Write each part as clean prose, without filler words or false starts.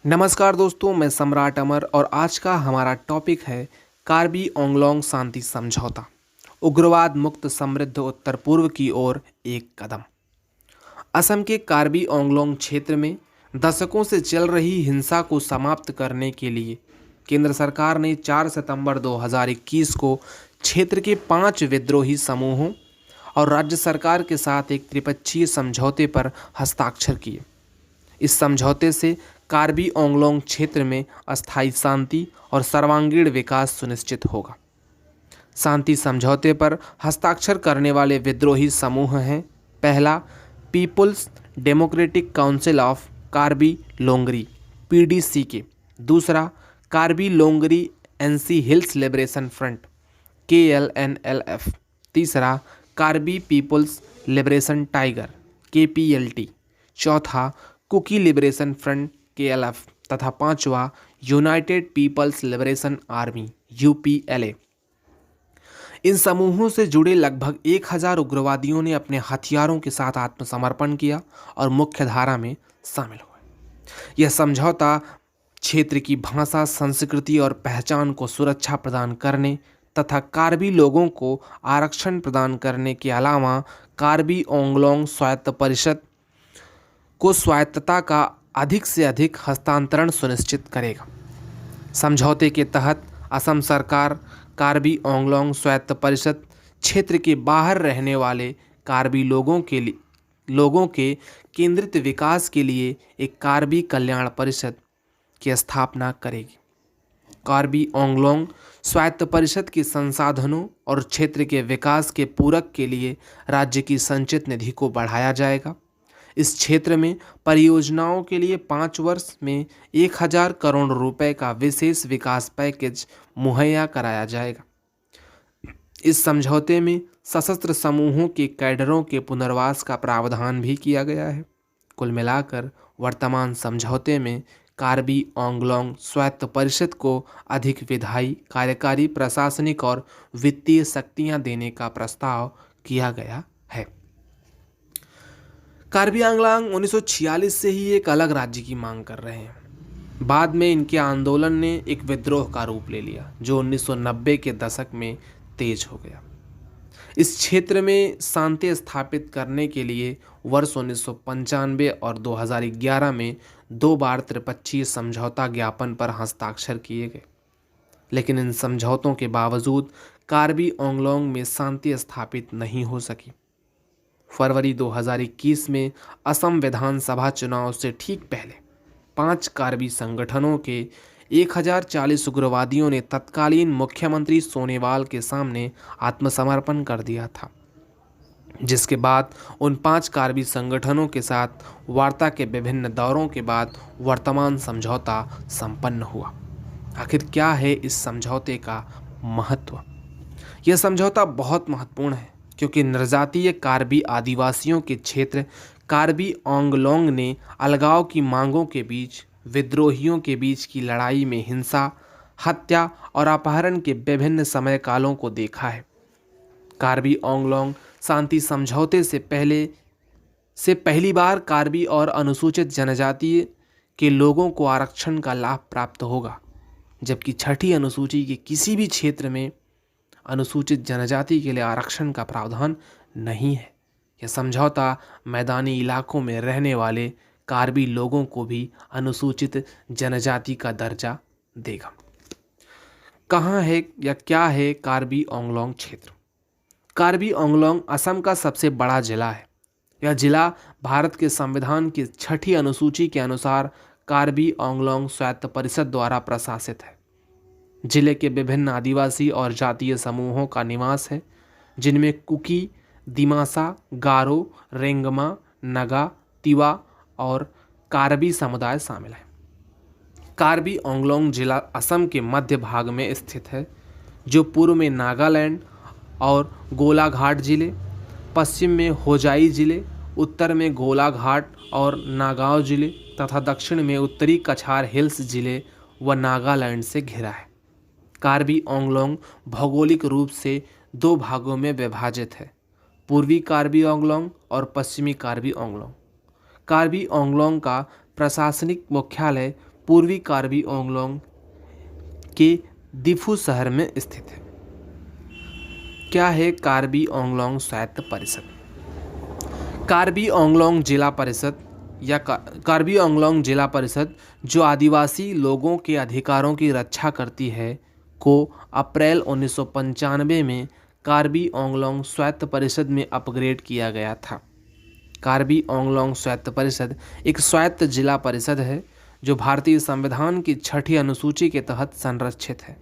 नमस्कार दोस्तों, मैं सम्राट अमर और आज का हमारा टॉपिक है कार्बी आंगलोंग शांति समझौता। उग्रवाद मुक्त समृद्ध उत्तर पूर्व की ओर एक कदम। असम के कार्बी आंगलोंग क्षेत्र में दशकों से चल रही हिंसा को समाप्त करने के लिए केंद्र सरकार ने 4 सितंबर 2021 को क्षेत्र के 5 विद्रोही समूहों और राज्य सरकार के साथ एक त्रिपक्षीय समझौते पर हस्ताक्षर किए। इस समझौते से कार्बी आंगलोंग क्षेत्र में अस्थायी शांति और सर्वांगीण विकास सुनिश्चित होगा। शांति समझौते पर हस्ताक्षर करने वाले विद्रोही समूह हैं: पहला, People's Democratic Council of Karbi Longri (PDCK); दूसरा, Karbi Longri NC Hills Liberation Front (KLNLF); तीसरा, Karbi People's Liberation Tiger (KPLT); चौथा, कुकी लिबरेशन फ्रंट KLF; तथा पांचवा, United People's Liberation Army UPLA। इन समूहों से जुड़े लगभग 1000 उग्रवादियों ने अपने हथियारों के साथ आत्मसमर्पण किया और मुख्य धारा में शामिल हुए। यह समझौता क्षेत्र की भाषा, संस्कृति और पहचान को सुरक्षा प्रदान करने तथा कार्बी लोगों को आरक्षण प्रदान करने के अलावा कार्बी आंगलोंग स्वायत्त परिषद को स्वायत्तता का अधिक से अधिक हस्तांतरण सुनिश्चित करेगा। समझौते के तहत असम सरकार कार्बी आंगलोंग स्वायत्त परिषद क्षेत्र के बाहर रहने वाले कार्बी लोगों के केंद्रित विकास के लिए एक कार्बी कल्याण परिषद की स्थापना करेगी। कार्बी आंगलोंग स्वायत्त परिषद के संसाधनों और क्षेत्र के विकास के पूरक के लिए राज्य की संचित निधि को बढ़ाया जाएगा। इस क्षेत्र में परियोजनाओं के लिए 5 वर्ष में 1000 करोड़ रुपए का विशेष विकास पैकेज मुहैया कराया जाएगा। इस समझौते में सशस्त्र समूहों के कैडरों के पुनर्वास का प्रावधान भी किया गया है। कुल मिलाकर वर्तमान समझौते में कार्बी आंगलोंग स्वायत्त परिषद को अधिक विधायी, कार्यकारी, प्रशासनिक और वित्तीय शक्तियां देने का प्रस्ताव किया गया है। कार्बी आंगलोंग 1946 से ही एक अलग राज्य की मांग कर रहे हैं। बाद में इनके आंदोलन ने एक विद्रोह का रूप ले लिया जो 1990 के दशक में तेज हो गया। इस क्षेत्र में शांति स्थापित करने के लिए वर्ष 1995 और 2011 में 2 बार त्रिपक्षीय समझौता ज्ञापन पर हस्ताक्षर किए गए, लेकिन इन समझौतों के बावजूद कार्बी आंगलोंग में शांति स्थापित नहीं हो सकी। फरवरी 2021 में असम विधानसभा चुनाव से ठीक पहले 5 कार्बी संगठनों के 1040 उग्रवादियों ने तत्कालीन मुख्यमंत्री सोनोवाल के सामने आत्मसमर्पण कर दिया था, जिसके बाद उन 5 कार्बी संगठनों के साथ वार्ता के विभिन्न दौरों के बाद वर्तमान समझौता संपन्न हुआ। आखिर क्या है इस समझौते का महत्व? यह समझौता बहुत महत्वपूर्ण है क्योंकि निर्जातीय कार्बी आदिवासियों के क्षेत्र कार्बी आंगलोंग ने अलगाव की मांगों के बीच, विद्रोहियों के बीच की लड़ाई में हिंसा, हत्या और अपहरण के विभिन्न समय कालों को देखा है। कार्बी आंगलोंग शांति समझौते से पहली बार कार्बी और अनुसूचित जनजाति के लोगों को आरक्षण का लाभ प्राप्त होगा, जबकि छठी अनुसूची के किसी भी क्षेत्र में अनुसूचित जनजाति के लिए आरक्षण का प्रावधान नहीं है। यह समझौता मैदानी इलाकों में रहने वाले कार्बी लोगों को भी अनुसूचित जनजाति का दर्जा देगा। कहाँ है या क्या है कार्बी आंगलोंग क्षेत्र? कार्बी आंगलोंग असम का सबसे बड़ा जिला है। यह जिला भारत के संविधान की 6ठी अनुसूची के अनुसार कार्बी आंगलोंग स्वायत्त परिषद द्वारा प्रशासित है। जिले के विभिन्न आदिवासी और जातीय समूहों का निवास है, जिनमें कुकी, दिमासा, गारो, रेंगमा, नगा, तिवा और कार्बी समुदाय शामिल हैं। कार्बी आंगलोंग जिला असम के मध्य भाग में स्थित है, जो पूर्व में नागालैंड और गोलाघाट जिले, पश्चिम में होजाई जिले, उत्तर में गोलाघाट और नागांव जिले तथा दक्षिण में उत्तरी कछार हिल्स जिले व नागालैंड से घिरा है। कार्बी आंगलोंग भौगोलिक रूप से 2 भागों में विभाजित है: पूर्वी कार्बी आंगलोंग और पश्चिमी कार्बी आंगलोंग। कार्बी आंगलोंग का प्रशासनिक मुख्यालय पूर्वी कार्बी आंगलोंग के दिफू शहर में स्थित है। क्या है कार्बी आंगलोंग स्वायत्त परिषद? कार्बी आंगलोंग जिला परिषद या कार्बी आंगलोंग जिला परिषद, जो आदिवासी लोगों के अधिकारों की रक्षा करती है, को अप्रैल 1995 में कार्बी आंगलोंग स्वायत्त परिषद में अपग्रेड किया गया था। कार्बी आंगलोंग स्वायत्त परिषद एक स्वायत्त जिला परिषद है जो भारतीय संविधान की 6ठी अनुसूची के तहत संरक्षित है।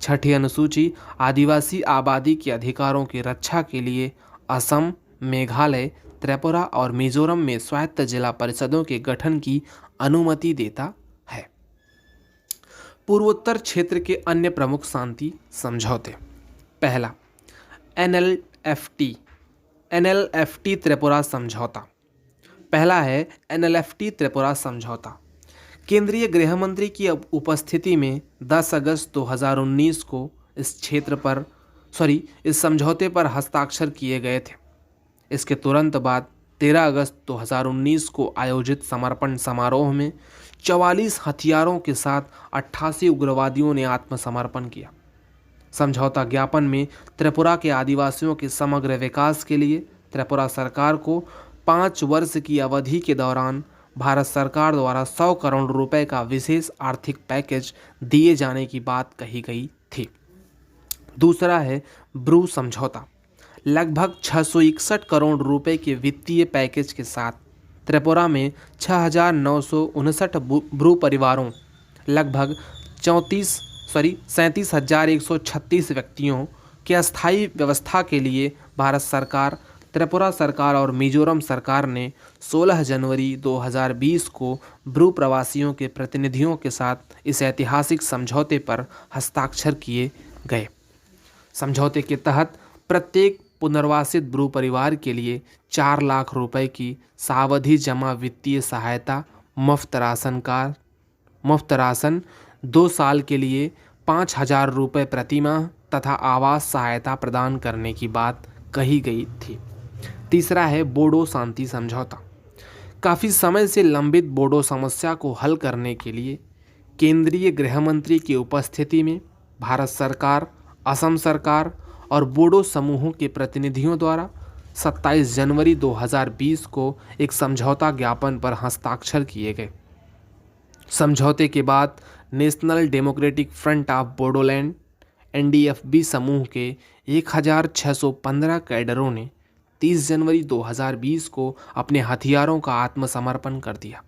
6ठी अनुसूची आदिवासी आबादी के अधिकारों की रक्षा के लिए असम, मेघालय, त्रिपुरा और मिजोरम में स्वायत्त जिला परिषदों के गठन की अनुमति देता है। पूर्वोत्तर क्षेत्र के अन्य प्रमुख शांति समझौते। पहला, एनएलएफटी त्रिपुरा समझौता। पहला है एनएलएफटी त्रिपुरा समझौता। केंद्रीय गृह मंत्री की उपस्थिति में 10 अगस्त 2019 को इस समझौते पर हस्ताक्षर किए गए थे। इसके तुरंत बाद 13 अगस्त 2019 को आयोजित समर्पण समारोह में 44 हथियारों के साथ 88 उग्रवादियों ने आत्मसमर्पण किया। समझौता ज्ञापन में त्रिपुरा के आदिवासियों के समग्र विकास के लिए त्रिपुरा सरकार को 5 वर्ष की अवधि के दौरान भारत सरकार द्वारा 100 करोड़ रुपए का विशेष आर्थिक पैकेज दिए जाने की बात कही गई थी। दूसरा है ब्रू समझौता। लगभग 661 करोड़ रुपए के वित्तीय पैकेज के साथ त्रिपुरा में 6,959 ब्रू परिवारों, लगभग 37,136 व्यक्तियों के अस्थायी व्यवस्था के लिए भारत सरकार, त्रिपुरा सरकार और मिजोरम सरकार ने 16 जनवरी 2020 को ब्रू प्रवासियों के प्रतिनिधियों के साथ इस ऐतिहासिक समझौते पर हस्ताक्षर किए गए। समझौते के तहत प्रत्येक पुनर्वासित ब्रू परिवार के लिए 4 लाख रुपए की सावधि जमा वित्तीय सहायता, मुफ्त राशन 2 साल के लिए 5,000 रुपये प्रतिमाह तथा आवास सहायता प्रदान करने की बात कही गई थी। तीसरा है बोडो शांति समझौता। काफ़ी समय से लंबित बोडो समस्या को हल करने के लिए केंद्रीय गृह मंत्री की उपस्थिति में भारत सरकार, असम सरकार और बोडो समूहों के प्रतिनिधियों द्वारा 27 जनवरी 2020 को एक समझौता ज्ञापन पर हस्ताक्षर किए गए। समझौते के बाद national democratic front of Bodoland NDFB समूह के 1,615 कैडरों ने 30 जनवरी 2020 को अपने हथियारों का आत्मसमर्पण कर दिया।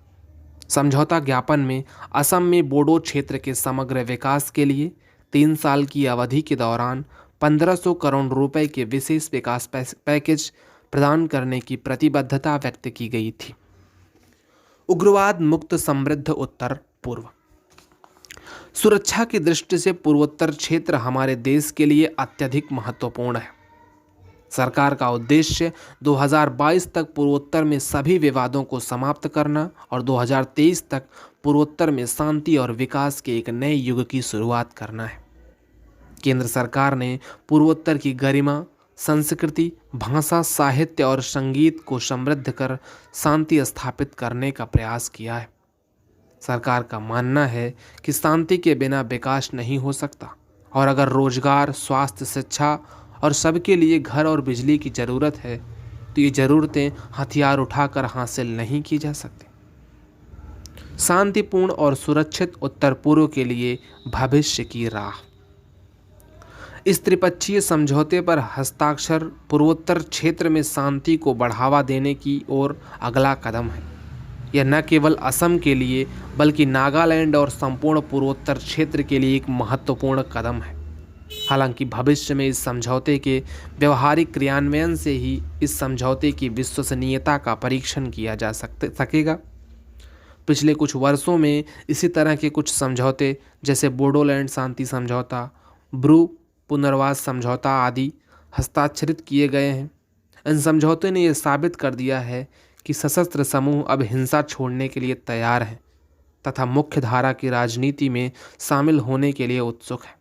समझौता ज्ञापन में असम में बोडो क्षेत्र के समग्र विकास के लिए 3 साल की अवधि के दौरान 1,500 करोड़ रुपए के विशेष विकास पैकेज प्रदान करने की प्रतिबद्धता व्यक्त की गई थी। उग्रवाद मुक्त समृद्ध उत्तर पूर्व। सुरक्षा की दृष्टि से पूर्वोत्तर क्षेत्र हमारे देश के लिए अत्यधिक महत्वपूर्ण है। सरकार का उद्देश्य 2022 तक पूर्वोत्तर में सभी विवादों को समाप्त करना और 2023 तक पूर्वोत्तर में शांति और विकास के एक नए युग की शुरुआत करना है। केंद्र सरकार ने पूर्वोत्तर की गरिमा, संस्कृति, भाषा, साहित्य और संगीत को समृद्ध कर शांति स्थापित करने का प्रयास किया है। सरकार का मानना है कि शांति के बिना विकास नहीं हो सकता और अगर रोजगार, स्वास्थ्य, शिक्षा और सबके लिए घर और बिजली की ज़रूरत है तो ये ज़रूरतें हथियार उठाकर हासिल नहीं की जा सकती। शांतिपूर्ण और सुरक्षित उत्तर पूर्व के लिए भविष्य की राह। इस त्रिपक्षीय समझौते पर हस्ताक्षर पूर्वोत्तर क्षेत्र में शांति को बढ़ावा देने की ओर अगला कदम है। यह न केवल असम के लिए बल्कि नागालैंड और संपूर्ण पूर्वोत्तर क्षेत्र के लिए एक महत्वपूर्ण कदम है। हालांकि भविष्य में इस समझौते के व्यवहारिक क्रियान्वयन से ही इस समझौते की विश्वसनीयता का परीक्षण किया जा सकेगा। पिछले कुछ वर्षों में इसी तरह के कुछ समझौते जैसे बोडोलैंड शांति समझौता, ब्रू पुनर्वास समझौता आदि हस्ताक्षरित किए गए हैं। इन समझौते ने यह साबित कर दिया है कि सशस्त्र समूह अब हिंसा छोड़ने के लिए तैयार हैं तथा मुख्य धारा की राजनीति में शामिल होने के लिए उत्सुक है।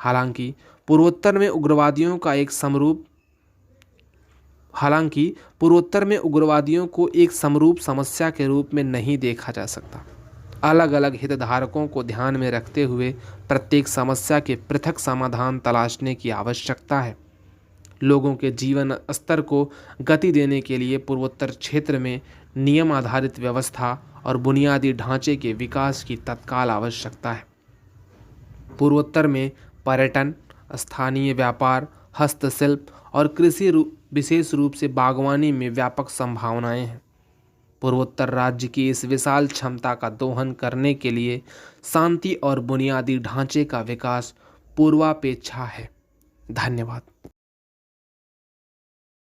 हालांकि पूर्वोत्तर में उग्रवादियों को एक समरूप समस्या के रूप में नहीं देखा जा सकता। अलग अलग हितधारकों को ध्यान में रखते हुए प्रत्येक समस्या के पृथक समाधान तलाशने की आवश्यकता है। लोगों के जीवन स्तर को गति देने के लिए पूर्वोत्तर क्षेत्र में नियम आधारित व्यवस्था और बुनियादी ढांचे के विकास की तत्काल आवश्यकता है। पूर्वोत्तर में पर्यटन, स्थानीय व्यापार, हस्तशिल्प और विशेष रूप से बागवानी में व्यापक संभावनाएं हैं। पूर्वोत्तर राज्य की इस विशाल क्षमता का दोहन करने के लिए शांति और बुनियादी ढांचे का विकास पूर्वापेक्षा है। धन्यवाद।